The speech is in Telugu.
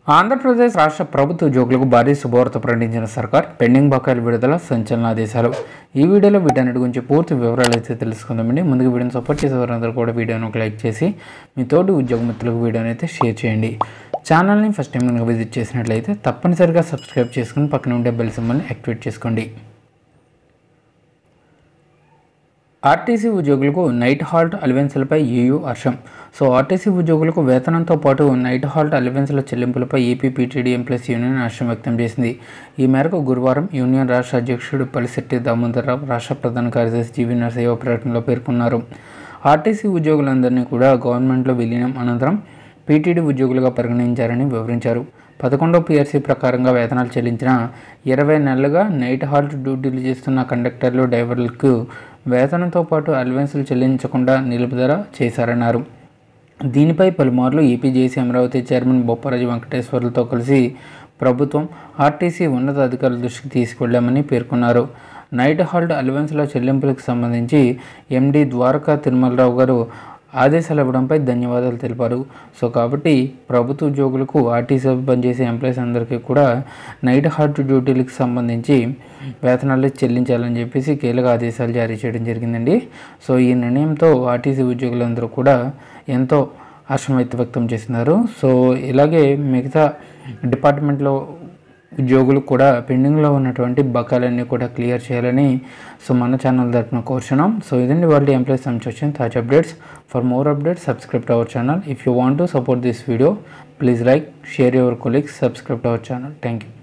ఆంధ్రప్రదేశ్ రాష్ట్ర ప్రభుత్వ ఉద్యోగులకు భారీ శుభవార్త ప్రకటించిన సర్కార్ పెండింగ్ బకాయిల విడుదల సంచలన ఆదేశాలు. ఈ వీడియోలో వీటన్నిటి గురించి పూర్తి వివరాలు అయితే తెలుసుకుందామండి. ముందుగా వీడియోని సపోర్ట్ చేసే వారందరూ కూడా వీడియోని ఒక లైక్ చేసి మీ తోటి ఉద్యోగ మిత్రులకు వీడియోని అయితే షేర్ చేయండి. ఛానల్ని ఫస్ట్ టైం కనుక విజిట్ చేసినట్లయితే తప్పనిసరిగా సబ్స్క్రైబ్ చేసుకుని పక్కన ఉండే బెల్ సింబల్ని యాక్టివేట్ చేసుకోండి. ఆర్టీసీ ఉద్యోగులకు నైట్ హాల్ట్ అలవెన్స్లపై ఏయూ హర్షం. ఆర్టీసీ ఉద్యోగులకు వేతనంతో పాటు నైట్ హాల్ట్ అలవెన్స్ల చెల్లింపులపై ఏపీ పీటీడీ ఎంప్లాయీస్ యూనియన్ హర్షం వ్యక్తం చేసింది. ఈ మేరకు గురువారం యూనియన్ రాష్ట్ర అధ్యక్షుడు పల్లిశెట్టి దామోదరరావు, రాష్ట్ర ప్రధాన కార్యదర్శి జీవీ నరసయ్య ప్రకటనలో పేర్కొన్నారు. ఆర్టీసీ ఉద్యోగులందరినీ కూడా గవర్నమెంట్లో విలీనం అనంతరం పీటీడీ ఉద్యోగులుగా పరిగణించారని వివరించారు. 11వ పీఆర్సీ ప్రకారంగా వేతనాలు చెల్లించిన 20 నెలలుగా నైట్ హాల్ట్ డ్యూటీలు చేస్తున్న కండక్టర్లు, డ్రైవర్లకు వేతనంతో పాటు అలవెన్సులు చెల్లించకుండా నిలుపుదల చేశారన్నారు. దీనిపై పలుమార్లు ఏపీ జేసీ అమరావతి చైర్మన్ బొప్పరాజు వెంకటేశ్వర్లతో కలిసి ప్రభుత్వం, ఆర్టీసీ ఉన్నత అధికారుల దృష్టికి తీసుకెళ్లామని పేర్కొన్నారు. నైట్ హాల్ట్ అలవెన్స్ల చెల్లింపులకు సంబంధించి ఎండీ ద్వారకా తిరుమలరావు గారు ఆదేశాలు ఇవ్వడంపై ధన్యవాదాలు తెలిపారు. కాబట్టి ప్రభుత్వ ఉద్యోగులకు, ఆర్టీసీ పనిచేసే ఎంప్లాయీస్ అందరికీ కూడా నైట్ హాల్ట్ డ్యూటీలకు సంబంధించి వేతనాలు చెల్లించాలని చెప్పేసి కీలక ఆదేశాలు జారీ చేయడం జరిగిందండి. ఈ నిర్ణయంతో ఆర్టీసీ ఉద్యోగులందరూ కూడా ఎంతో హర్షం వ్యక్తం చేస్తున్నారు. ఇలాగే మిగతా డిపార్ట్మెంట్లో ఉద్యోగులు కూడా పెండింగ్లో ఉన్నటువంటి బకాయిలన్నీ కూడా క్లియర్ చేయాలని మన ఛానల్ తరపున కోరుచున్నాం. ఇదండి వాళ్ళ ఎంప్లాయీస్ సంబంధించిన తాజా updates. For more updates subscribe to our channel. If you want to support this video, please like, share your colleagues, subscribe to our channel. Thank you.